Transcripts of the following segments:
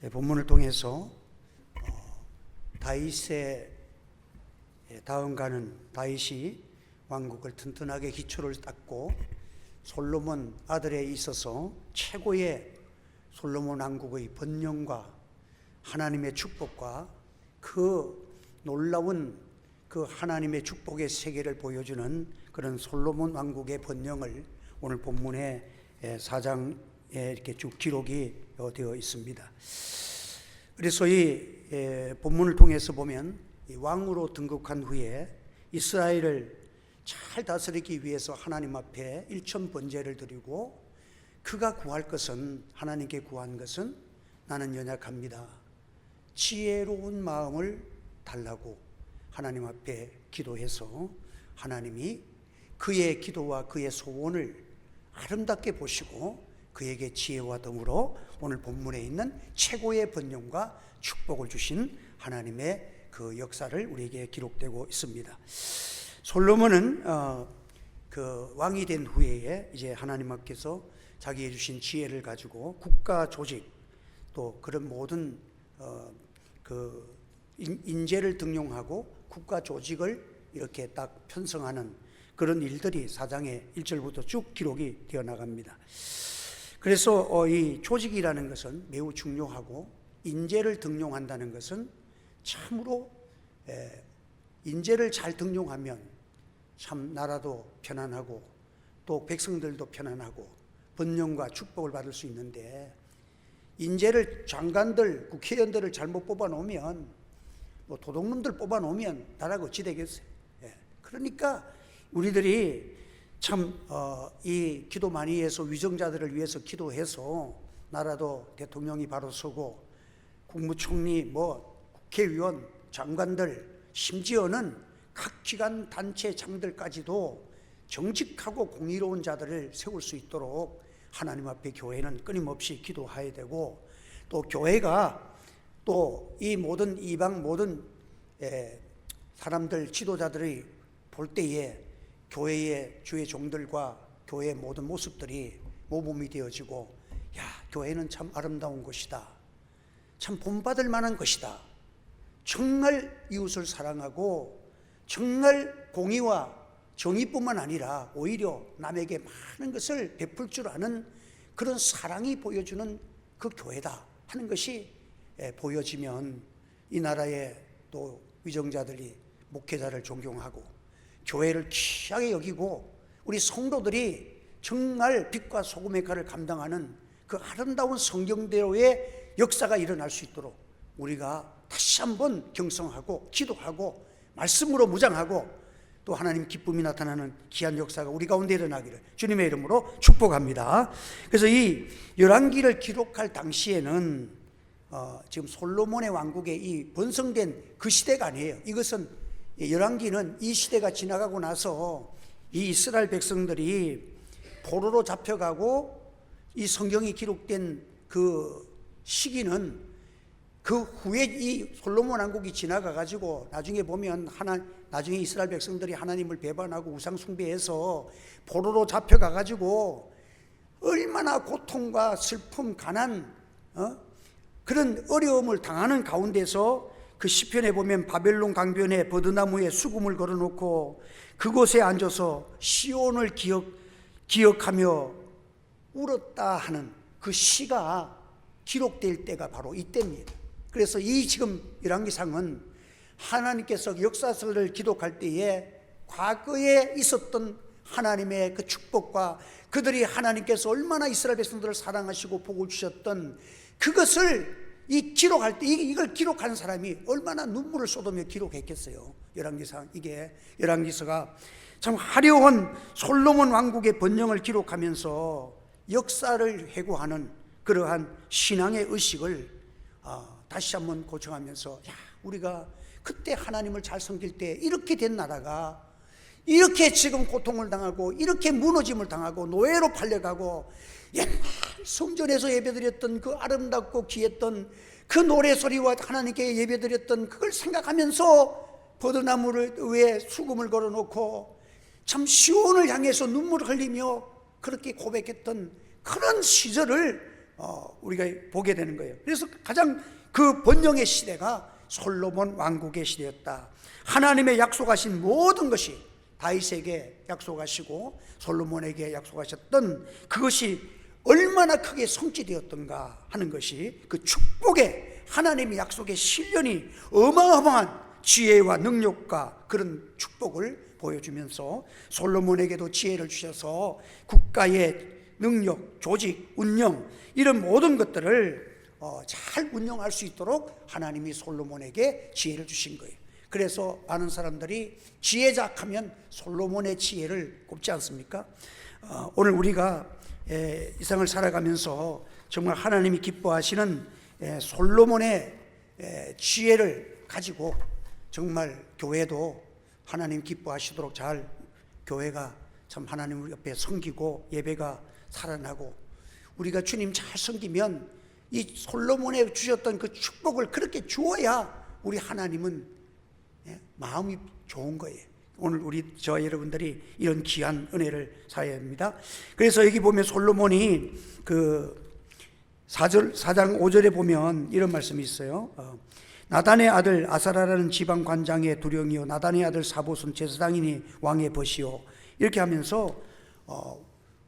본문을 통해서 다윗의 다음가는 다윗이 왕국을 튼튼하게 기초를 닦고 솔로몬 아들에 있어서 최고의 솔로몬 왕국의 번영과 하나님의 축복과 그 놀라운 그 하나님의 축복의 세계를 보여주는 그런 솔로몬 왕국의 번영을 오늘 본문의 4장에 이렇게 쭉 기록이 되어 있습니다. 그래서 이 본문을 통해서 보면 이 왕으로 등극한 후에 이스라엘을 잘 다스리기 위해서 하나님 앞에 일천번제를 드리고 그가 구할 것은, 하나님께 구한 것은 나는 연약합니다, 지혜로운 마음을 달라고 하나님 앞에 기도해서 하나님이 그의 기도와 그의 소원을 아름답게 보시고 그에게 지혜와 덤으로 오늘 본문에 있는 최고의 번영과 축복을 주신 하나님의 그 역사를 우리에게 기록되고 있습니다. 솔로몬은 그 왕이 된 후에 이제 하나님 앞에서 자기의 주신 지혜를 가지고 국가 조직 또 그런 모든 그 인재를 등용하고 국가 조직을 이렇게 딱 편성하는 그런 일들이 4장의 1절부터 쭉 기록이 되어 나갑니다. 그래서 이 조직이라는 것은 매우 중요하고 인재를 등용한다는 것은 참으로 인재를 잘 등용하면 참 나라도 편안하고 또 백성들도 편안하고 번영과 축복을 받을 수 있는데, 인재를 장관들, 국회의원들을 잘못 뽑아놓으면, 뭐 도둑놈들 뽑아놓으면 나라가 어찌 되겠어요? 그러니까 우리들이 참 이 기도 많이 해서 위정자들을 위해서 기도해서 나라도 대통령이 바로 서고 국무총리, 뭐 국회의원, 장관들, 심지어는 각 기관 단체 장들까지도 정직하고 공의로운 자들을 세울 수 있도록 하나님 앞에 교회는 끊임없이 기도해야 되고, 또 교회가 또 이 모든 이방 모든 사람들, 지도자들이 볼 때에 교회의 주의 종들과 교회의 모든 모습들이 모범이 되어지고, 야, 교회는 참 아름다운 것이다, 참 본받을 만한 것이다, 정말 이웃을 사랑하고 정말 공의와 정의뿐만 아니라 오히려 남에게 많은 것을 베풀 줄 아는 그런 사랑이 보여주는 그 교회다 하는 것이 보여지면 이 나라의 또 위정자들이 목회자를 존경하고 교회를 귀하게 여기고 우리 성도들이 정말 빛과 소금의 칼을 감당하는 그 아름다운 성경대로의 역사가 일어날 수 있도록 우리가 다시 한번 경성하고 기도하고 말씀으로 무장하고 또 하나님 기쁨이 나타나는 귀한 역사가 우리 가운데 일어나기를 주님의 이름으로 축복합니다. 그래서 이 열왕기를 기록할 당시에는 지금 솔로몬의 왕국의 이 번성된 그 시대가 아니에요. 이것은 열왕기는 이 시대가 지나가고 나서 이 이스라엘 백성들이 포로로 잡혀가고 이 성경이 기록된 그 시기는 그 후에 이 솔로몬 왕국이 지나가 가지고 나중에 보면 나중에 이스라엘 백성들이 하나님을 배반하고 우상 숭배해서 포로로 잡혀가 가지고 얼마나 고통과 슬픔, 가난, 그런 어려움을 당하는 가운데서 그 시편에 보면 바벨론 강변에 버드나무에 수금을 걸어놓고 그곳에 앉아서 시온을 기억하며 울었다 하는 그 시가 기록될 때가 바로 이때입니다. 그래서 이 지금 열왕기상은 하나님께서 역사서를 기록할 때에 과거에 있었던 하나님의 그 축복과 그들이 하나님께서 얼마나 이스라엘 백성들을 사랑하시고 복을 주셨던 그것을 이 기록할 때 이걸 기록하는 사람이 얼마나 눈물을 쏟으며 기록했겠어요. 열왕기상, 이게 열왕기서가 참 화려한 솔로몬 왕국의 번영을 기록하면서 역사를 회고하는 그러한 신앙의 의식을 다시 한번 고청하면서, 야, 우리가 그때 하나님을 잘 섬길 때 이렇게 된 나라가 이렇게 지금 고통을 당하고 이렇게 무너짐을 당하고 노예로 팔려가고 옛날 성전에서 예배드렸던 그 아름답고 귀했던 그 노래소리와 하나님께 예배드렸던 그걸 생각하면서 버드나무를 위에 수금을 걸어놓고 참 시온을 향해서 눈물을 흘리며 그렇게 고백했던 그런 시절을 우리가 보게 되는 거예요. 그래서 가장 그 번영의 시대가 솔로몬 왕국의 시대였다. 하나님의 약속하신 모든 것이 다윗에게 약속하시고 솔로몬에게 약속하셨던 그것이 얼마나 크게 성취되었던가 하는 것이 그 축복의 하나님의 약속의 실현이 어마어마한 지혜와 능력과 그런 축복을 보여주면서 솔로몬에게도 지혜를 주셔서 국가의 능력, 조직, 운영 이런 모든 것들을 잘 운영할 수 있도록 하나님이 솔로몬에게 지혜를 주신 거예요. 그래서 많은 사람들이 지혜자 하면 솔로몬의 지혜를 꼽지 않습니까? 오늘 우리가 이 세상을 살아가면서 정말 하나님이 기뻐하시는 솔로몬의 지혜를 가지고 정말 교회도 하나님 기뻐하시도록 잘 교회가 참 하나님 옆에 섬기고 예배가 살아나고 우리가 주님 잘 섬기면 이 솔로몬에 주셨던 그 축복을 그렇게 주어야 우리 하나님은 마음이 좋은 거예요. 오늘 저와 여러분들이 이런 귀한 은혜를 살아야 합니다. 그래서 여기 보면 솔로몬이 그 4장 5절에 보면 이런 말씀이 있어요. 나단의 아들 아사라라는 지방 관장의 두령이요 나단의 아들 사봇은 제사장이니 왕의 벗이요. 이렇게 하면서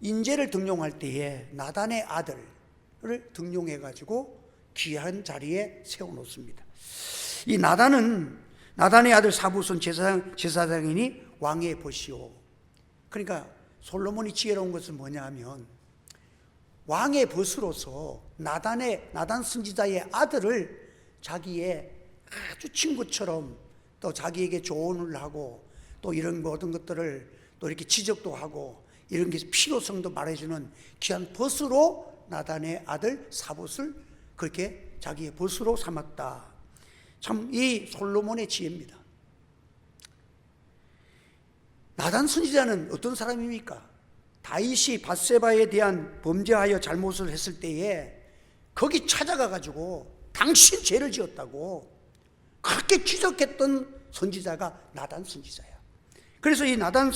인재를 등용할 때에 나단의 아들을 등용해 가지고 귀한 자리에 세워놓습니다. 이 나단의 아들 사봇은 제사장이니 왕의 벗이요. 그러니까 솔로몬이 지혜로운 것은 뭐냐 하면 왕의 벗으로서 나단 선지자의 아들을 자기의 아주 친구처럼 또 자기에게 조언을 하고 또 이런 모든 것들을 또 이렇게 지적도 하고 이런 게 필요성도 말해주는 귀한 벗으로 나단의 아들 사봇을 그렇게 자기의 벗으로 삼았다. 참 이 솔로몬의 지혜입니다. 나단 선지자는 어떤 사람입니까? 다윗이 밧세바에 대한 범죄하여 잘못을 했을 때에 거기 찾아가 가지고 당신 죄를 지었다고 그렇게 지적했던 선지자가 나단 선지자야. 그래서 이 나단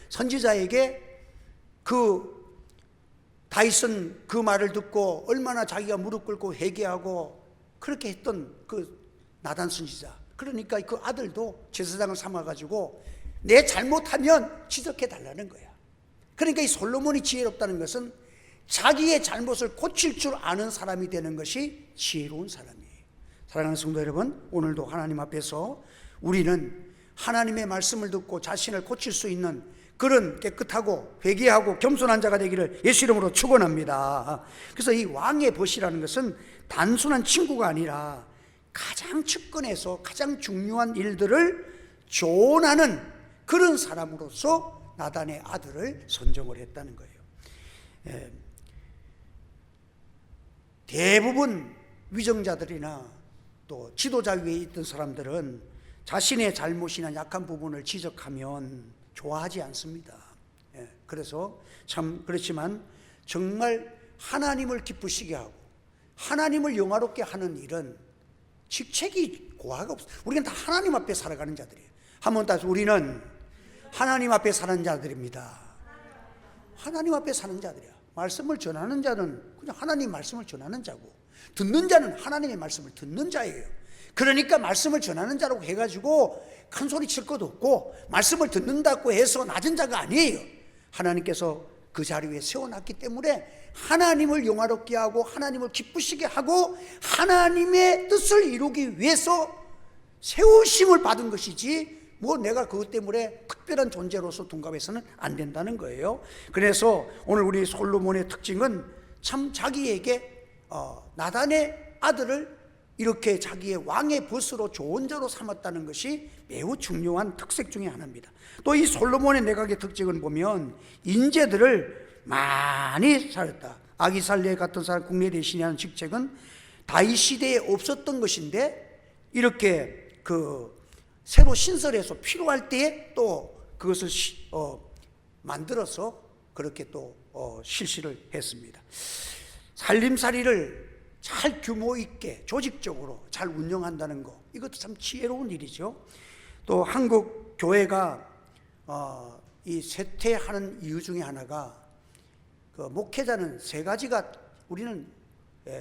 선지자에게 그 다윗은 그 말을 듣고 얼마나 자기가 무릎 꿇고 회개하고 그렇게 했던 그 나단 선지자, 그러니까 그 아들도 제사장을 삼아가지고 내 잘못하면 지적해 달라는 거야. 그러니까 이 솔로몬이 지혜롭다는 것은 자기의 잘못을 고칠 줄 아는 사람이 되는 것이 지혜로운 사람이에요. 사랑하는 성도 여러분, 오늘도 하나님 앞에서 우리는 하나님의 말씀을 듣고 자신을 고칠 수 있는 그런 깨끗하고 회개하고 겸손한 자가 되기를 예수 이름으로 축원합니다. 그래서 이 왕의 벗이라는 것은 단순한 친구가 아니라 가장 측근에서 가장 중요한 일들을 조언하는 그런 사람으로서 나단의 아들을 선정을 했다는 거예요. 대부분 위정자들이나 또 지도자 위에 있던 사람들은 자신의 잘못이나 약한 부분을 지적하면 좋아하지 않습니다. 그래서 참 그렇지만 정말 하나님을 기쁘시게 하고 하나님을 영화롭게 하는 일은 직책이 고하가 없어요. 우리는 다 하나님 앞에 살아가는 자들이에요. 한번 따서 우리는 하나님 앞에 사는 자들입니다. 하나님 앞에 사는 자들이야. 말씀을 전하는 자는 그냥 하나님 말씀을 전하는 자고, 듣는 자는 하나님의 말씀을 듣는 자예요. 그러니까 말씀을 전하는 자라고 해가지고 큰 소리 칠 것도 없고 말씀을 듣는다고 해서 낮은 자가 아니에요. 하나님께서 그 자리에 세워놨기 때문에 하나님을 영화롭게 하고 하나님을 기쁘시게 하고 하나님의 뜻을 이루기 위해서 세우심을 받은 것이지 뭐 내가 그것 때문에 특별한 존재로서 둔갑해서는 안 된다는 거예요. 그래서 오늘 우리 솔로몬의 특징은 참 자기에게 나단의 아들을 이렇게 자기의 왕의 벗으로 좋은 자로 삼았다는 것이 매우 중요한 특색 중에 하나입니다. 또 이 솔로몬의 내각의 특징을 보면 인재들을 많이 살렸다. 아기살레 같은 사람 국내 대신이라는 직책은 다윗 시대에 없었던 것인데 이렇게 새로 신설해서 필요할 때에 또 그것을 만들어서 그렇게 또 실시를 했습니다. 살림살이를 잘 규모 있게 조직적으로 잘 운영한다는 거, 이것도 참 지혜로운 일이죠. 또 한국 교회가 이 쇠퇴하는 이유 중에 하나가 그 목회자는 세 가지가 우리는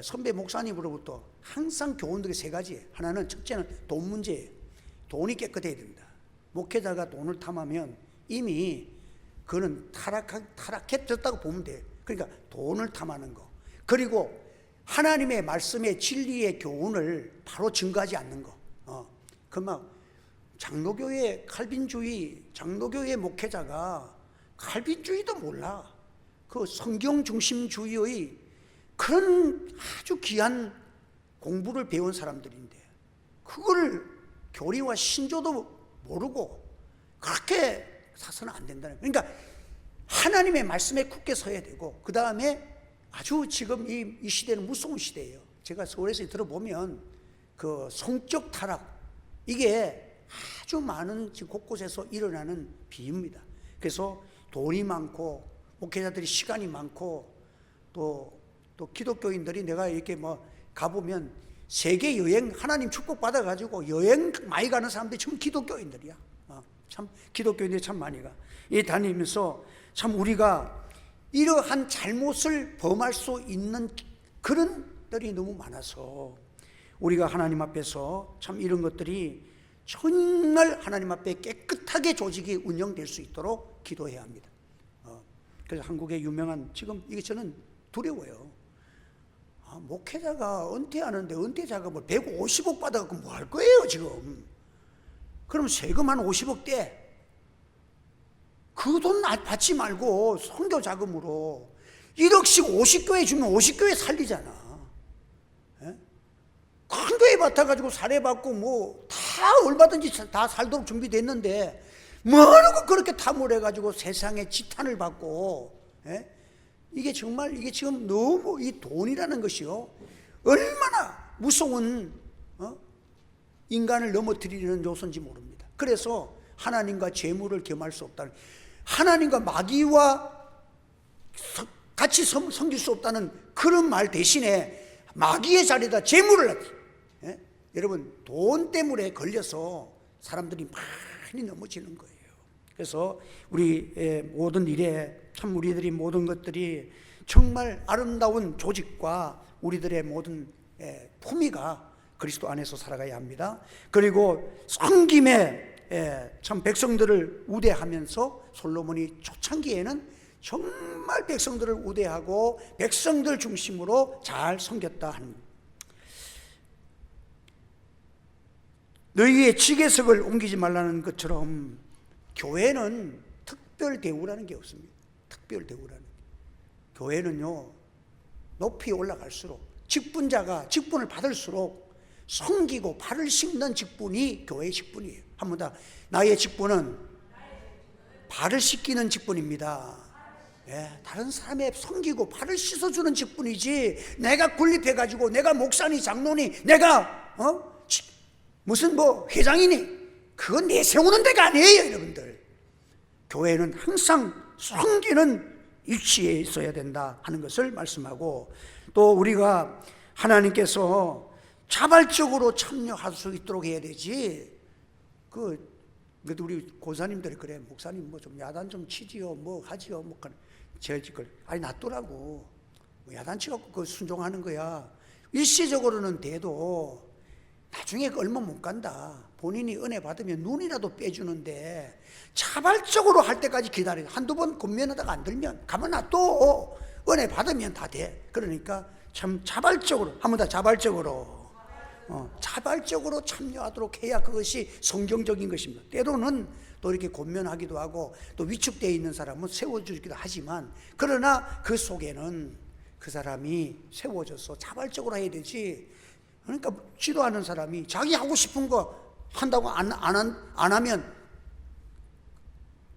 선배 목사님으로부터 항상 교훈들이 세 가지. 하나는 첫째는 돈 문제예요. 돈이 깨끗해야 됩니다. 목회자가 돈을 탐하면 이미 그는 타락했다고 보면 돼요. 그러니까 돈을 탐하는 거. 그리고 하나님의 말씀의 진리의 교훈을 바로 증거하지 않는 거. 막 장로교회 칼빈주의, 장로교회 목회자가 칼빈주의도 몰라. 그 성경 중심주의의 그런 아주 귀한 공부를 배운 사람들인데 그걸 교리와 신조도 모르고 그렇게 사서는 안 된다는 거예요. 그러니까 하나님의 말씀에 굳게 서야 되고, 그 다음에 아주 지금 이 시대는 무서운 시대예요. 제가 서울에서 들어보면 그 성적 타락, 이게 아주 많은 지금 곳곳에서 일어나는 비유입니다. 그래서 돈이 많고 목회자들이 시간이 많고 또 기독교인들이 내가 이렇게 뭐 가보면 세계 여행 하나님 축복 받아가지고 여행 많이 가는 사람들이 참 기독교인들이야. 참 기독교인들이 참 많이 가. 이 다니면서 참 우리가 이러한 잘못을 범할 수 있는 그런 들이 너무 많아서 우리가 하나님 앞에서 참 이런 것들이 정말 하나님 앞에 깨끗하게 조직이 운영될 수 있도록 기도해야 합니다. 그래서 한국의 유명한, 지금 이게 저는 두려워요. 목회자가 은퇴하는데 은퇴 자금을 150억 받아갖고 뭐 할 거예요 지금? 그럼 세금 한 50억 떼. 그 돈 받지 말고 선교 자금으로 1억씩 50교회 주면 50교회 살리잖아. 큰 교회 맡아가지고 사례받고 뭐 다 얼마든지 다 살도록 준비됐는데 뭐라고 그렇게 탐을 해가지고 세상에 지탄을 받고, 이게 정말 이게 지금 너무 이 돈이라는 것이요 얼마나 무서운 인간을 넘어뜨리는 요소인지 모릅니다. 그래서 하나님과 재물을 겸할 수 없다는, 하나님과 마귀와 같이 섬길 수 없다는 그런 말 대신에 마귀의 자리에다 재물을 놨지. 여러분, 돈 때문에 걸려서 사람들이 많이 넘어지는 거예요. 그래서 우리 모든 일에 참 우리들이 모든 것들이 정말 아름다운 조직과 우리들의 모든 품위가 그리스도 안에서 살아가야 합니다. 그리고 섬김에 참 백성들을 우대하면서 솔로몬이 초창기에는 정말 백성들을 우대하고 백성들 중심으로 잘 섬겼다 하는, 너희의 지계석을 옮기지 말라는 것처럼 교회는 특별 대우라는 게 없습니다. 특별 대우라는 게. 교회는요 높이 올라갈수록 직분자가 직분을 받을수록 섬기고 발을 씻는 직분이 교회의 직분이에요. 한 번 더, 나의 직분은 발을 씻기는 직분입니다. 다른 사람의 섬기고 발을 씻어주는 직분이지, 내가 군립해가지고 내가 목사니 장로니 내가 무슨 뭐 회장이니 그건 내세우는 데가 아니에요. 여러분들, 교회는 항상 섬기는 위치에 있어야 된다 하는 것을 말씀하고, 또 우리가 하나님께서 자발적으로 참여할 수 있도록 해야 되지. 그래도 우리 고사님들이 그래, 목사님 뭐 좀 야단 좀 치지요, 뭐 하지요, 뭐 제걸 아니 놔두라고. 뭐 야단 치갖고 그 순종하는 거야. 일시적으로는 돼도 나중에 얼마 못 간다. 본인이 은혜 받으면 눈이라도 빼주는데 자발적으로 할 때까지 기다려. 한두 번 권면하다가 안 들면 가만 놔둬. 은혜 받으면 다 돼. 그러니까 참 자발적으로, 한 번 더 자발적으로 참여하도록 해야 그것이 성경적인 것입니다. 때로는 또 이렇게 권면하기도 하고 또 위축되어 있는 사람은 세워주기도 하지만, 그러나 그 속에는 그 사람이 세워져서 자발적으로 해야 되지. 그러니까 지도하는 사람이 자기 하고 싶은 거 한다고 안 하면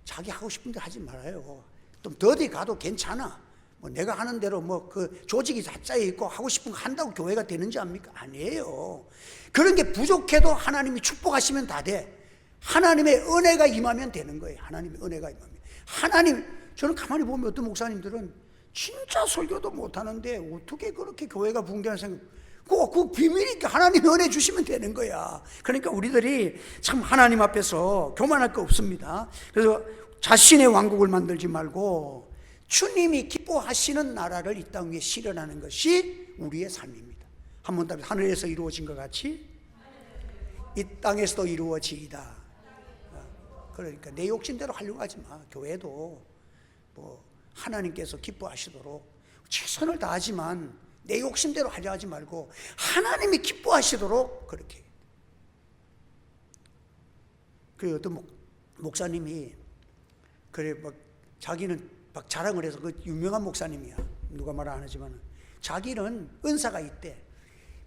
자기 하고 싶은 데 하지 말아요. 좀 더디 가도 괜찮아. 뭐 내가 하는 대로 뭐 그 조직이 다 짜여 있고 하고 싶은 거 한다고 교회가 되는지 압니까? 아니에요. 그런 게 부족해도 하나님이 축복하시면 다 돼. 하나님의 은혜가 임하면 되는 거예요. 하나님의 은혜가 임하면. 저는 가만히 보면 어떤 목사님들은 진짜 설교도 못하는데 어떻게 그렇게 교회가 붕대는 생각, 그 비밀이니까 하나님의 은혜 주시면 되는 거야. 그러니까 우리들이 참 하나님 앞에서 교만할 거 없습니다. 그래서 자신의 왕국을 만들지 말고 주님이 기뻐하시는 나라를 이 땅 위에 실현하는 것이 우리의 삶입니다. 한 번 더 하늘에서 이루어진 것 같이 이 땅에서도 이루어지이다. 그러니까 내 욕심대로 하려고 하지 마. 교회도 뭐 하나님께서 기뻐하시도록 최선을 다하지만 내 욕심대로 하려 하지 말고 하나님이 기뻐하시도록 그렇게. 그 어떤 목사님이 그래 막 자기는 막 자랑을 해서, 그 유명한 목사님이야. 누가 말 안 하지만 자기는 은사가 있대.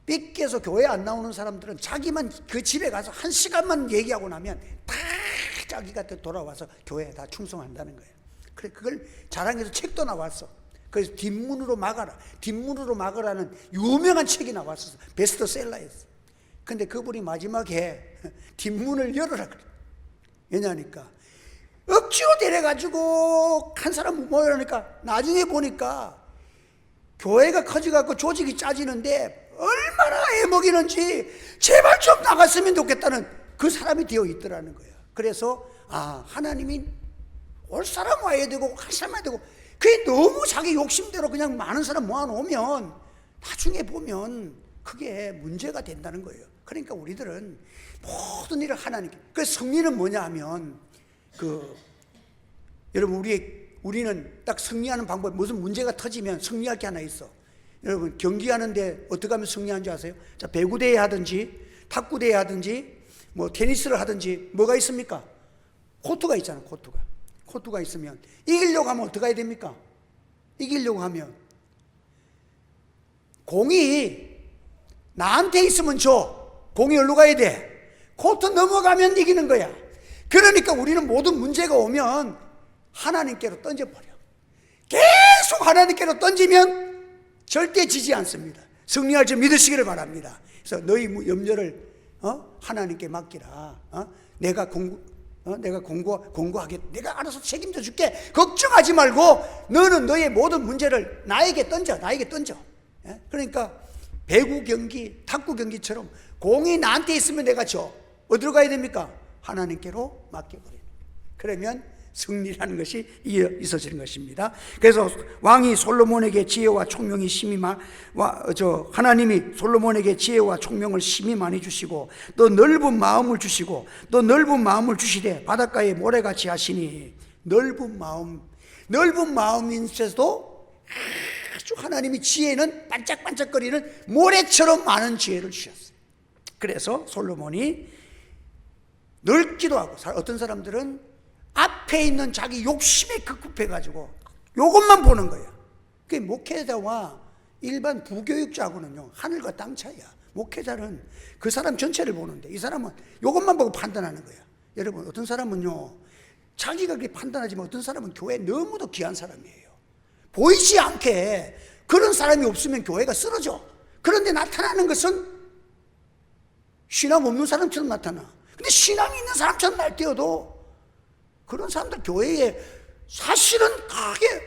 뺏겨서 교회 안 나오는 사람들은 자기만 그 집에 가서 1시간만 얘기하고 나면 다 자기가 돌아와서 교회에 다 충성한다는 거예요. 그래 그걸 자랑해서 책도 나왔어. 그래서 뒷문으로 막아라, 뒷문으로 막으라는 유명한 책이 나왔어. 베스트셀러였어. 근데 그분이 마지막에 뒷문을 열어라 그래. 왜냐니까 억지로 데려가지고 한 사람 모여라니까 나중에 보니까 교회가 커져갖고 조직이 짜지는데 얼마나 애먹이는지 제발 좀 나갔으면 좋겠다는 그 사람이 되어 있더라는 거야. 그래서 하나님이 올 사람 와야 되고 갈 사람 와야 되고, 그게 너무 자기 욕심대로 그냥 많은 사람 모아놓으면 나중에 보면 그게 문제가 된다는 거예요. 그러니까 우리들은 모든 일을 하나님께. 그래서 승리는 뭐냐 하면 여러분 우리는 딱 승리하는 방법, 무슨 문제가 터지면 승리할 게 하나 있어. 여러분 경기하는데 어떻게 하면 승리하는 줄 아세요? 자, 배구대회 하든지 탁구대회 하든지 뭐 테니스를 하든지 뭐가 있습니까? 코트가 있잖아. 코트가 있으면 이기려고 하면 어떻게 해야 됩니까? 이기려고 하면 공이 나한테 있으면 공이 어디로 가야 돼? 코트 넘어가면 이기는 거야. 그러니까 우리는 모든 문제가 오면 하나님께로 던져버려. 계속 하나님께로 던지면 절대 지지 않습니다. 승리할 줄 믿으시기를 바랍니다. 그래서 너희 염려를 하나님께 맡기라. 내가 공고하게 내가 알아서 책임져 줄게. 걱정하지 말고 너는 너의 모든 문제를 나에게 던져. 그러니까 배구 경기, 탁구 경기처럼 공이 나한테 있으면 내가 어디로 가야 됩니까? 하나님께로 맡겨버리는. 그러면 승리라는 것이 있어지는 것입니다. 그래서 왕이 솔로몬에게 지혜와 총명이 하나님이 솔로몬에게 지혜와 총명을 심히 많이 주시고 또 넓은 마음을 주시되 바닷가에 모래같이 하시니, 넓은 마음인데도 아주 하나님이 지혜는 반짝반짝거리는 모래처럼 많은 지혜를 주셨어요. 그래서 솔로몬이 넓기도 하고, 어떤 사람들은 앞에 있는 자기 욕심에 급급해가지고 요것만 보는 거야. 그게 목회자와 일반 부교육자하고는요 하늘과 땅 차이야. 목회자는 그 사람 전체를 보는데 이 사람은 요것만 보고 판단하는 거야. 여러분 어떤 사람은요 자기가 그렇게 판단하지만 어떤 사람은 교회에 너무도 귀한 사람이에요. 보이지 않게 그런 사람이 없으면 교회가 쓰러져. 그런데 나타나는 것은 신앙 없는 사람처럼 나타나. 근데 신앙이 있는 사람처럼 날뛰어도 그런 사람들 교회에 사실은 크게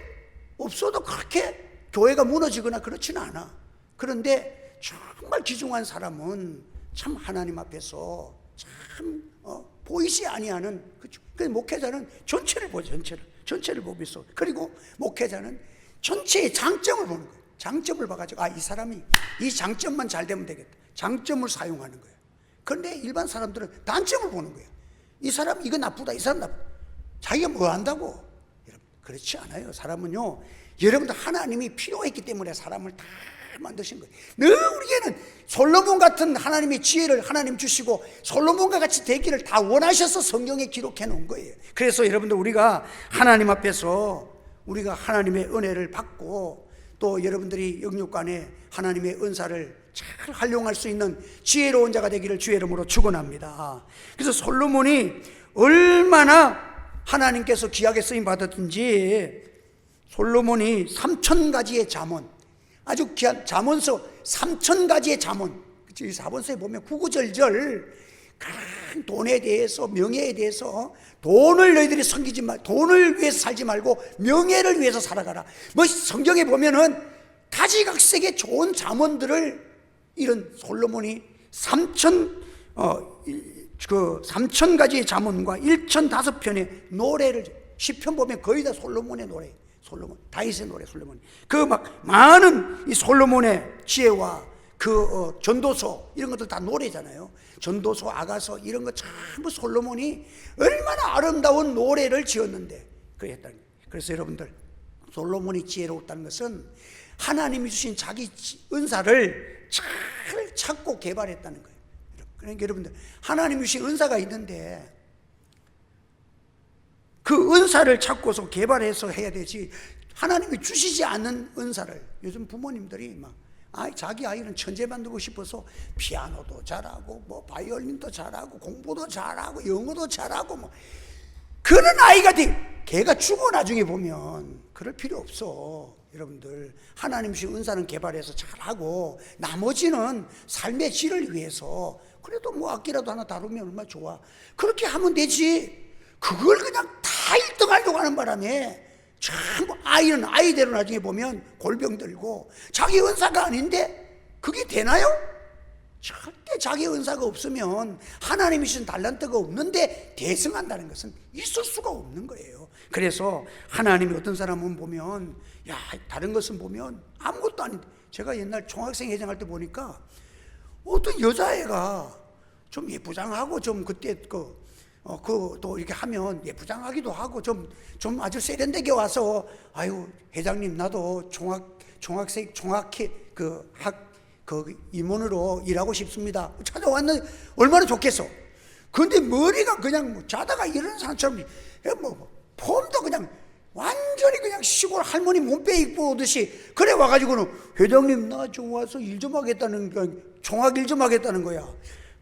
없어도 그렇게 교회가 무너지거나 그렇지는 않아. 그런데 정말 귀중한 사람은 참 하나님 앞에서 참 보이지 아니하는, 그 목회자는 전체를 보죠. 전체를 보면서. 그리고 목회자는 전체의 장점을 보는 거예요. 장점을 봐가지고 이 사람이 이 장점만 잘 되면 되겠다. 장점을 사용하는 거예요. 그런데 일반 사람들은 단점을 보는 거예요. 이 사람 이거 나쁘다, 이 사람 나쁘다. 자기가 뭐 한다고? 여러분 그렇지 않아요. 사람은요, 여러분들 하나님이 필요했기 때문에 사람을 다 만드신 거예요. 우리에게는 솔로몬 같은 하나님의 지혜를 하나님 주시고 솔로몬과 같이 되기를 다 원하셔서 성경에 기록해 놓은 거예요. 그래서 여러분들 우리가 하나님 앞에서 우리가 하나님의 은혜를 받고 또 여러분들이 영육간에 하나님의 은사를 잘 활용할 수 있는 지혜로운 자가 되기를 주의 이름으로 축원합니다. 그래서 솔로몬이 얼마나 하나님께서 귀하게 쓰임 받았든지 솔로몬이 3,000가지의 잠언, 아주 귀한 잠언서 3,000가지의 잠언, 이 사본서에 보면 구구절절 돈에 대해서, 명예에 대해서, 돈을 너희들이 섬기지 말, 돈을 위해서 살지 말고 명예를 위해서 살아가라. 뭐 성경에 보면은 가지각색의 좋은 잠언들을 이런 솔로몬이 3,000가지의 잠언과 1,005편의 노래를, 시편 보면 거의 다 솔로몬의 노래, 솔로몬, 다윗의 노래 솔로몬. 그 막 많은 이 솔로몬의 지혜와 그 전도서 이런 것들 다 노래잖아요. 전도서, 아가서 이런 거 전부 솔로몬이 얼마나 아름다운 노래를 지었는데 그랬다는 거예요. 그래서 여러분들, 솔로몬이 지혜로웠다는 것은 하나님이 주신 자기 은사를 잘 찾고 개발했다는 거예요. 그러니까 여러분들, 하나님이 주신 은사가 있는데 그 은사를 찾고서 개발해서 해야 되지, 하나님이 주시지 않는 은사를, 요즘 부모님들이 막 자기 아이는 천재 만들고 싶어서 피아노도 잘하고 뭐 바이올린도 잘하고 공부도 잘하고 영어도 잘하고 뭐 그런 아이가 걔가 죽어 나중에 보면 그럴 필요 없어. 여러분들, 하나님 주신 은사는 개발해서 잘하고 나머지는 삶의 질을 위해서 그래도 뭐 악기라도 하나 다루면 얼마나 좋아. 그렇게 하면 되지. 그걸 그냥 다 1등 하려고 하는 바람에 전부 아이는 아이대로 나중에 보면 골병 들고 자기 은사가 아닌데 그게 되나요? 절대 자기 은사가 없으면, 하나님이 주신 달란트가 없는데 대승한다는 것은 있을 수가 없는 거예요. 그래서 하나님이 어떤 사람은 보면, 야, 다른 것은 보면 아무것도 아닌데, 제가 옛날 총학생 회장할 때 보니까 어떤 여자애가 좀 예쁘장하고 좀 그때 또 이렇게 하면 예쁘장하기도 하고 좀 아주 세련되게 와서, 아유 회장님 나도 총학생 임원으로 일하고 싶습니다 찾아왔는데 얼마나 좋겠어. 그런데 머리가 그냥 뭐 자다가 일어나는 사람처럼 폼도 그냥 완전히 그냥 시골 할머니 몸빼 입고 오듯이 그래 와가지고는, 회장님 나 좀 와서 일 좀 하겠다는 거야, 총학 일 좀 하겠다는 거야.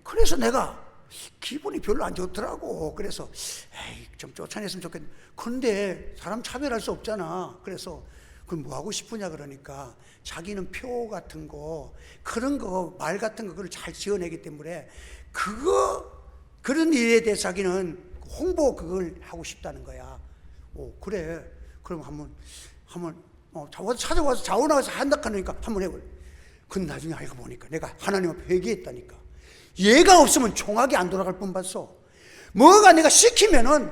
그래서 내가 기분이 별로 안 좋더라고. 그래서 에이, 좀 쫓아냈으면 좋겠는데, 그런데 사람 차별할 수 없잖아. 그래서 그럼 뭐 하고 싶으냐 그러니까, 자기는 표 같은 거, 그런 거, 말 같은 거 그걸 잘 지어내기 때문에 그런 일에 대해서 자기는 홍보 그걸 하고 싶다는 거야. 오, 그래. 그럼 한번 찾아와서 자원하서 한다 하니까 한번 해볼. 근데 나중에 알고 보니까 내가 하나님 앞에 회개했다니까. 얘가 없으면 총학이 안 돌아갈 뻔 봤어. 뭐가 내가 시키면은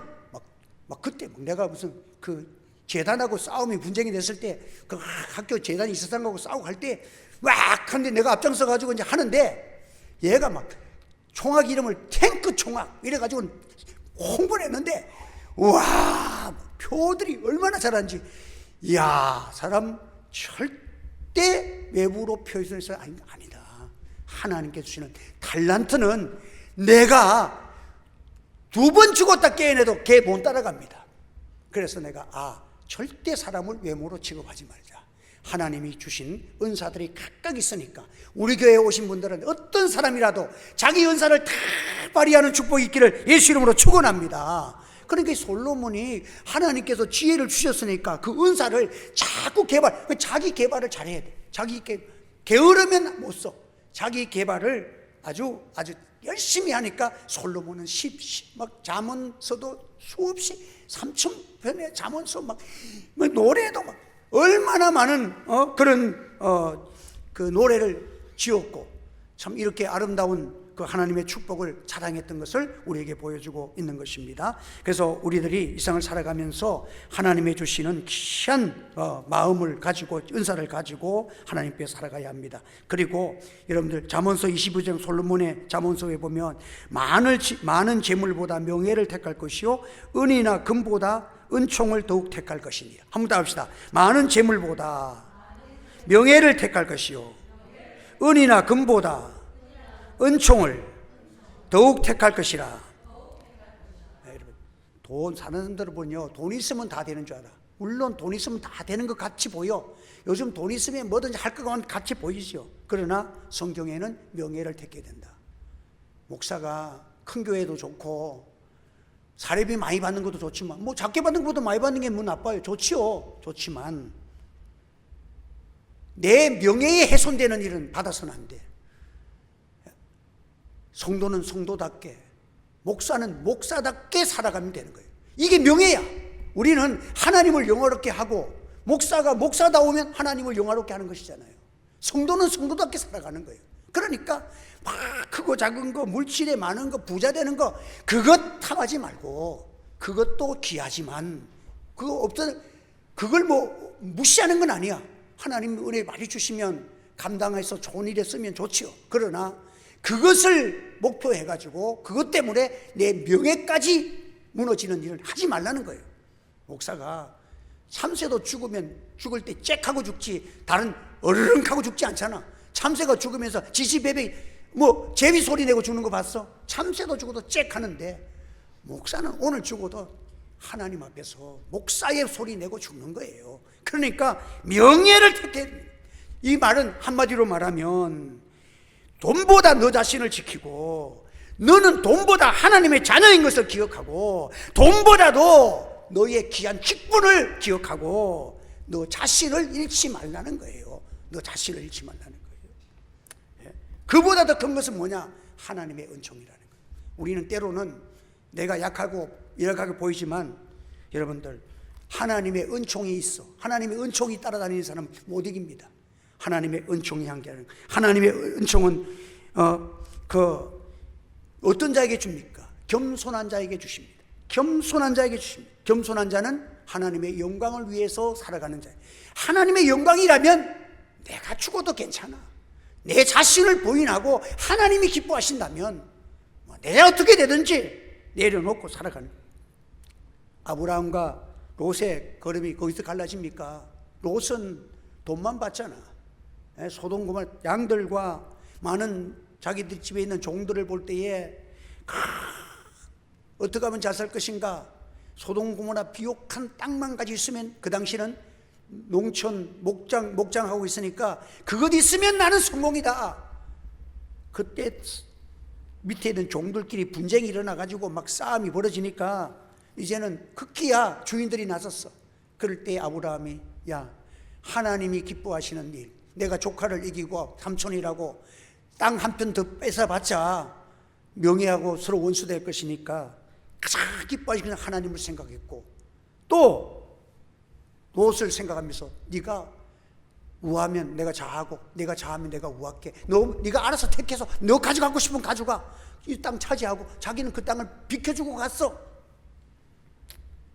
막 그때 내가 무슨 그 재단하고 싸움이 분쟁이 됐을 때, 그 학교 재단이 있었던 거고 싸우고 할 때 막 하는데 내가 앞장서 가지고 이제 하는데, 얘가 막 총학 이름을 탱크 총학 이래 가지고 홍보를 했는데, 와, 표들이 얼마나 잘하는지. 이야, 사람 절대 외부로 표현해서 아니다. 하나님께 주시는 달란트는 내가 2번 죽었다 깨어내도 걔 못 따라갑니다. 그래서 내가 절대 사람을 외모로 취급하지 말자. 하나님이 주신 은사들이 각각 있으니까 우리 교회에 오신 분들은 어떤 사람이라도 자기 은사를 다 발휘하는 축복이 있기를 예수 이름으로 축원합니다. 그러니까 솔로몬이 하나님께서 지혜를 주셨으니까 그 은사를 자꾸 자기 개발을 잘해야 돼. 게으르면 못 써. 자기 개발을 아주 열심히 하니까 솔로몬은 막 잠언서도 수없이 3,000편의 잠언서 막 노래도 막 얼마나 많은 그런 그 노래를 지었고, 참 이렇게 아름다운 그 하나님의 축복을 자랑했던 것을 우리에게 보여주고 있는 것입니다. 그래서 우리들이 이 세상을 살아가면서 하나님의 주시는 귀한 마음을 가지고, 은사를 가지고 하나님께 살아가야 합니다. 그리고 여러분들, 잠언서 22장 솔로몬의 잠언서에 보면 많은 재물보다 명예를 택할 것이요 은이나 금보다 은총을 더욱 택할 것이니. 한번 더 합시다. 많은 재물보다 명예를 택할 것이요 은이나 금보다 은총을 더욱 택할 것이라. 돈 사는 사람들을 보면요, 돈 있으면 다 되는 줄 알아. 물론 돈 있으면 다 되는 것 같이 보여. 요즘 돈 있으면 뭐든지 할 것 같이 보이죠. 그러나 성경에는 명예를 택해야 된다. 목사가 큰 교회도 좋고 사례비 많이 받는 것도 좋지만, 뭐 작게 받는 것보다 많이 받는 게 뭐 나빠요? 좋지요. 좋지만 내 명예에 훼손되는 일은 받아서는 안 돼. 성도는 성도답게, 목사는 목사답게 살아가면 되는 거예요. 이게 명예야. 우리는 하나님을 영화롭게 하고, 목사가 목사다우면 하나님을 영화롭게 하는 것이잖아요. 성도는 성도답게 살아가는 거예요. 그러니까 막 크고 작은 거, 물질에 많은 거, 부자 되는 거, 그것 탐하지 말고, 그것도 귀하지만 그거 그걸 뭐 무시하는 건 아니야. 하나님 은혜 많이 주시면 감당해서 좋은 일에 쓰면 좋지요. 그러나 그것을 목표해가지고 그것 때문에 내 명예까지 무너지는 일을 하지 말라는 거예요. 목사가 참새도 죽으면 죽을 때 짹하고 죽지 다른 어르렁하고 죽지 않잖아. 참새가 죽으면서 지지배배 뭐 제비 소리 내고 죽는 거 봤어? 참새도 죽어도 짹 하는데 목사는 오늘 죽어도 하나님 앞에서 목사의 소리 내고 죽는 거예요. 그러니까 명예를 택해. 이 말은 한마디로 말하면 돈보다 너 자신을 지키고, 너는 돈보다 하나님의 자녀인 것을 기억하고, 돈보다도 너의 귀한 직분을 기억하고 너 자신을 잃지 말라는 거예요. 너 자신을 잃지 말라는 거예요. 그보다 더 큰 것은 뭐냐? 하나님의 은총이라는 거예요. 우리는 때로는 내가 약하고 열악하게 보이지만 여러분들, 하나님의 은총이 있어. 하나님의 은총이 따라다니는 사람은 못 이깁니다. 하나님의 은총이 함께하는 거예요. 하나님의 은총은 어떤 자에게 줍니까? 겸손한 자에게 주십니다. 겸손한 자에게 주십니다. 겸손한 자는 하나님의 영광을 위해서 살아가는 자예요. 하나님의 영광이라면 내가 죽어도 괜찮아. 내 자신을 부인하고 하나님이 기뻐하신다면 내가 어떻게 되든지 내려놓고 살아가는 거예요. 아브라함과 롯의 걸음이 거기서 갈라집니까? 롯은 돈만 받잖아. 소돔 고모라 양들과 많은 자기들 집에 있는 종들을 볼 때에 어떻게 하면 잘 살 것인가? 소돔 고모라 비옥한 땅만 가지고 있으면, 그 당시는 농촌 목장하고 있으니까 그것 있으면 나는 성공이다. 그때 밑에 있는 종들끼리 분쟁이 일어나가지고 막 싸움이 벌어지니까 이제는 급기야 주인들이 나섰어. 그럴 때 아브라함이, 야, 하나님이 기뻐하시는 일, 내가 조카를 이기고 삼촌이라고 땅 한 편 더 뺏어봤자 명예하고 서로 원수될 것이니까 가장 기뻐하시는 하나님을 생각했고, 또 롯을 생각하면서 네가 우하면 내가 자하고 내가 자하면 내가 우할게. 네가 알아서 택해서 너 가져가고 싶으면 가져가. 이 땅 차지하고 자기는 그 땅을 비켜주고 갔어.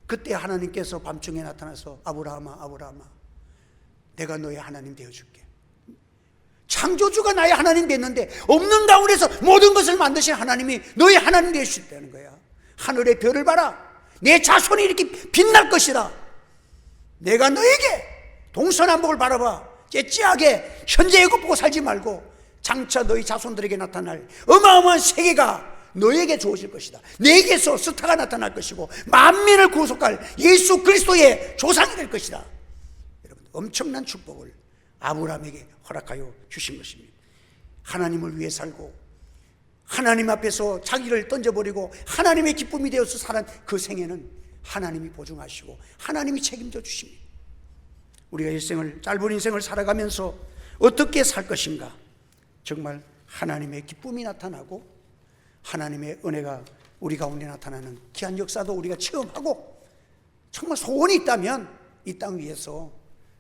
그때 하나님께서 밤중에 나타나서 아브라함아, 아브라함아, 내가 너의 하나님 되어줄게. 창조주가 나의 하나님 됐는데 없는 가운데서 모든 것을 만드신 하나님이 너의 하나님 되어주셨다는 거야. 하늘의 별을 봐라. 내 자손이 이렇게 빛날 것이라. 내가 너에게 동서남북을 바라봐. 째째하게 현재 애굽 보고 살지 말고 장차 너희 자손들에게 나타날 어마어마한 세계가 너에게 주어질 것이다. 내게서 스타가 나타날 것이고 만민을 구속할 예수 그리스도의 조상이 될 것이다. 여러분, 엄청난 축복을 아브라함에게 허락하여 주신 것입니다. 하나님을 위해 살고 하나님 앞에서 자기를 던져버리고 하나님의 기쁨이 되어서 살은 그 생애는 하나님이 보증하시고 하나님이 책임져 주십니다. 우리가 일생을, 짧은 인생을 살아가면서 어떻게 살 것인가? 정말 하나님의 기쁨이 나타나고 하나님의 은혜가 우리 가운데 나타나는 귀한 역사도 우리가 체험하고, 정말 소원이 있다면 이 땅 위에서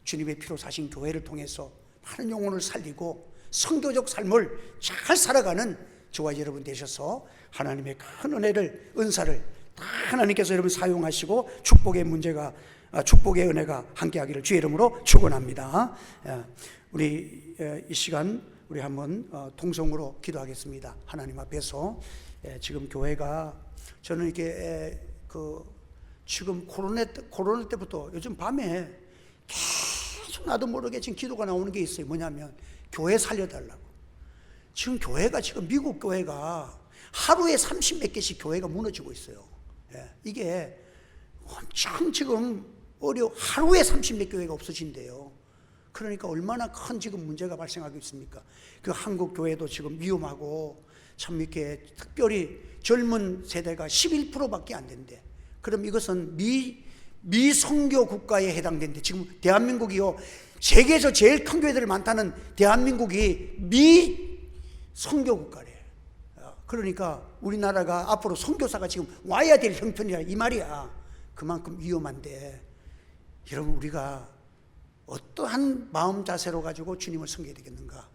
주님의 피로 사신 교회를 통해서 많은 영혼을 살리고 성도적 삶을 잘 살아가는 저와 여러분 되셔서 하나님의 큰 은혜를, 은사를 다 하나님께서 여러분 사용하시고 축복의 은혜가 함께하기를 주의 이름으로 축원합니다. 우리 이 시간 우리 한번 통성으로 기도하겠습니다. 하나님 앞에서 지금 교회가, 저는 이렇게 지금 코로나 때부터 요즘 밤에 계속 나도 모르게 지금 기도가 나오는 게 있어요. 뭐냐면 교회 살려달라고. 지금 교회가, 지금 미국 교회가 하루에 30몇 개씩 교회가 무너지고 있어요. 이게 엄청 지금 하루에 30몇 교회가 없어진대요. 그러니까 얼마나 큰 지금 문제가 발생하고 있습니까? 그 한국 교회도 지금 위험하고, 참 이렇게 특별히 젊은 세대가 11%밖에 안 된대. 그럼 이것은 미성교 국가에 해당된대. 지금 대한민국이요, 세계에서 제일 큰 교회들이 많다는 대한민국이 미성교 국가래. 그러니까 우리나라가 앞으로 선교사가 지금 와야 될 형편이라 이 말이야. 그만큼 위험한데, 여러분, 우리가 어떠한 마음 자세로 가지고 주님을 섬겨야 되겠는가?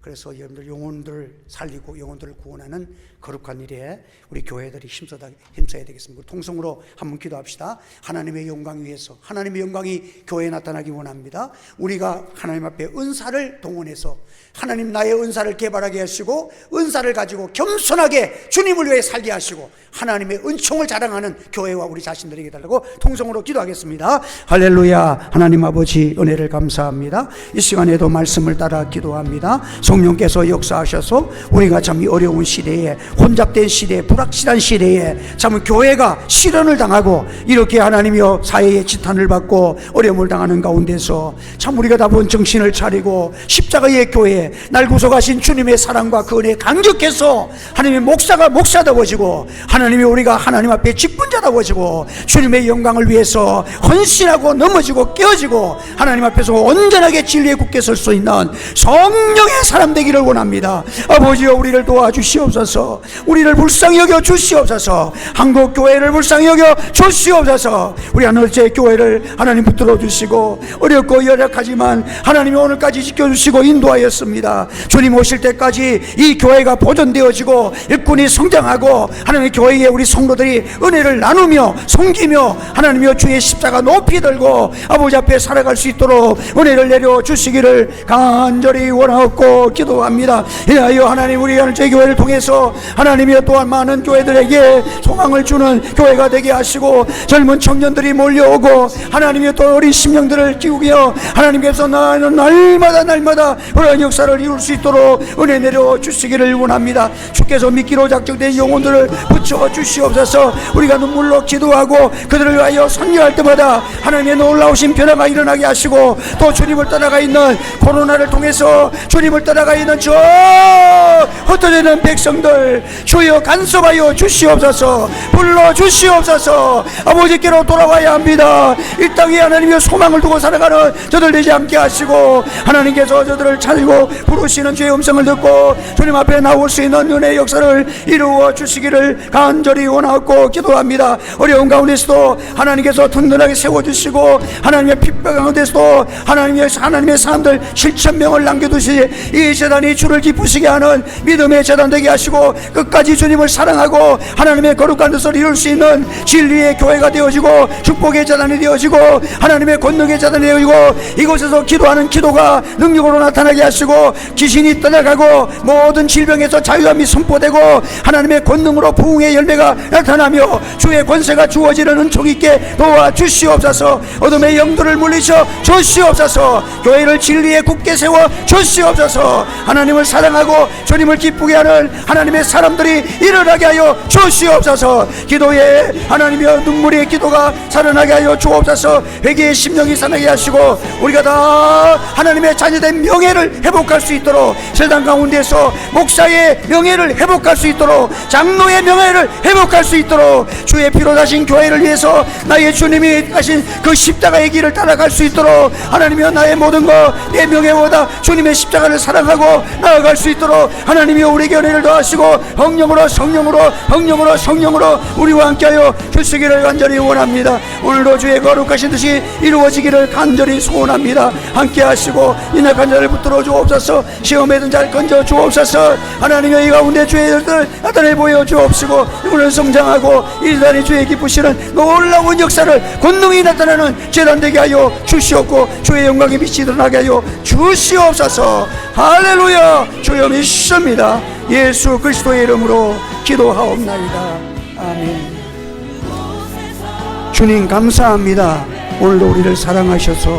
그래서 여러분들 영혼들을 살리고 영혼들을 구원하는 거룩한 일에 우리 교회들이 힘써야 되겠습니다. 통성으로 한번 기도합시다. 하나님의 영광 위해서, 하나님의 영광이 교회에 나타나기 원합니다. 우리가 하나님 앞에 은사를 동원해서 하나님 나의 은사를 개발하게 하시고 은사를 가지고 겸손하게 주님을 위해 살게 하시고 하나님의 은총을 자랑하는 교회와 우리 자신들에게 달라고 통성으로 기도하겠습니다. 할렐루야. 하나님 아버지 은혜를 감사합니다. 이 시간에도 말씀을 따라 기도합니다. 성령께서 역사하셔서 우리가 참 이 어려운 시대에, 혼잡된 시대에, 불확실한 시대에 참 교회가 실현을 당하고 이렇게 하나님이여 사회의 지탄을 받고 어려움을 당하는 가운데서 참 우리가 다분 정신을 차리고 십자가의 교회, 날 구속하신 주님의 사랑과 그 은혜 감격해서 하나님의 목사가 목사다워지고 하나님이 우리가 하나님 앞에 직분자다워지고 주님의 영광을 위해서 헌신하고 넘어지고 깨어지고 하나님 앞에서 온전하게 진리에 굳게 설 수 있는 성령의 사람 되기를 원합니다. 아버지여 우리를 도와주시옵소서. 우리를 불쌍히 여겨 주시옵소서. 한국교회를 불쌍히 여겨 주시옵소서. 우리 하늘째 교회를 하나님 붙들어 주시고 어렵고 열악하지만 하나님이 오늘까지 지켜주시고 인도하였습니다. 주님 오실 때까지 이 교회가 보존되어지고 일꾼이 성장하고 하나님의 교회에 우리 성도들이 은혜를 나누며 섬기며 하나님이여 주의 십자가 높이 들고 아버지 앞에 살아갈 수 있도록 은혜를 내려 주시기를 간절히 원하옵고 기도합니다. 이하여 하나님 우리 하늘째 교회를 통해서 하나님이여 또한 많은 교회들에게 소망을 주는 교회가 되게 하시고 젊은 청년들이 몰려오고 하나님이여 또 어린 심령들을 키우며 하나님께서 나는 날마다 그런 역사를 이룰 수 있도록 은혜 내려 주시기를 원합니다. 주께서 믿기로 작정된 영혼들을 붙여 주시옵소서. 우리가 눈물로 기도하고 그들을 위하여 선교할 때마다 하나님의 놀라우신 변화가 일어나게 하시고 또 주님을 따라가 있는 코로나를 통해서 주님을 따라가 있는 저 흩어지는 백성들 주여 간섭하여 주시옵소서. 불러 주시옵소서. 아버지께로 돌아와야 합니다. 이 땅에 하나님의 소망을 두고 살아가는 저들 되지 않게 하시고 하나님께서 저들을 찾고 부르시는 주의 음성을 듣고 주님 앞에 나올 수 있는 은혜의 역사를 이루어 주시기를 간절히 원하고 기도합니다. 어려운 가운데서도 하나님께서 든든하게 세워주시고 하나님의 핍박 가운데서도 하나님의 사람들 7,000명을 남겨두시 이 재단이 주를 기쁘시게 하는 믿음의 재단 되게 하시고 끝까지 주님을 사랑하고 하나님의 거룩한 뜻을 이룰 수 있는 진리의 교회가 되어지고 축복의 재단이 되어지고 하나님의 권능의 재단이 되어지고 이곳에서 기도하는 기도가 능력으로 나타나게 하시고 귀신이 떠나가고 모든 질병에서 자유함이 선포되고 하나님의 권능으로 부흥의 열매가 나타나며 주의 권세가 주어지는 은총 있게 도와주시옵소서. 어둠의 영들을 물리쳐 주시옵소서. 교회를 진리에 굳게 세워 주시옵소서. 하나님을 사랑하고 주님을 기쁘게 하는 하나님의 사람들이 일어나게 하여 주시옵소서. 기도에 하나님의 눈물의 기도가 살아나게 하여 주옵소서. 회개의 심령이 살아나게 하시고 우리가 다 하나님의 자녀된 명예를 회복할 수 있도록 세상 가운데서 목사의 명예를 회복할 수 있도록 장로의 명예를 회복할 수 있도록 주의 피로 다신 교회를 위해서 나의 주님이 가신 그 십자가의 길을 따라갈 수 있도록 하나님이여 나의 모든 것 내 명예보다 주님의 십자가를 사랑하고 나아갈 수 있도록 하나님이여 우리에게 은혜를 더하시고 성령으로 우리와 함께하여 주시기를 간절히 원합니다. 오늘도 주의 거룩하신 뜻이 이루어지기를 간절히 소원합니다. 함께하시고 인약한 자를 붙들어 주옵소서. 시험에 든 자를 건져 주옵소서. 하나님여 이 가운데 주의 일들 나타내 보여 주옵시고 오늘 성장하고 이 재단이 주의 기쁘시는 놀라운 역사를 권능이 나타나는 재단 되게 하여 주시옵고 주의 영광의 빛이 드러나게 하여 주시옵소서. 할렐루야. 주여 믿습니다. 예수 그리스도의 이름으로 기도하옵나이다. 아멘. 주님 감사합니다. 오늘도 우리를 사랑하셔서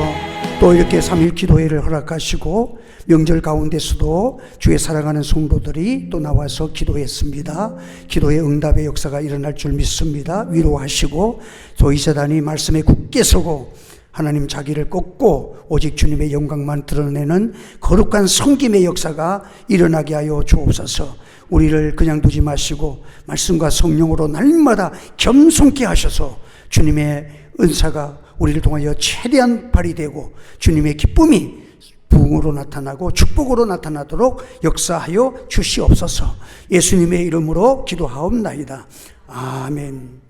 또 이렇게 3일 기도회를 허락하시고 명절 가운데서도 주의 사랑하는 성도들이 또 나와서 기도했습니다. 기도의 응답의 역사가 일어날 줄 믿습니다. 위로하시고 또 이 재단이 말씀에 굳게 서고 하나님 자기를 꺾고 오직 주님의 영광만 드러내는 거룩한 섬김의 역사가 일어나게 하여 주옵소서. 우리를 그냥 두지 마시고 말씀과 성령으로 날마다 겸손케 하셔서 주님의 은사가 우리를 통하여 최대한 발휘되고 주님의 기쁨이 부흥으로 나타나고 축복으로 나타나도록 역사하여 주시옵소서. 예수님의 이름으로 기도하옵나이다. 아멘.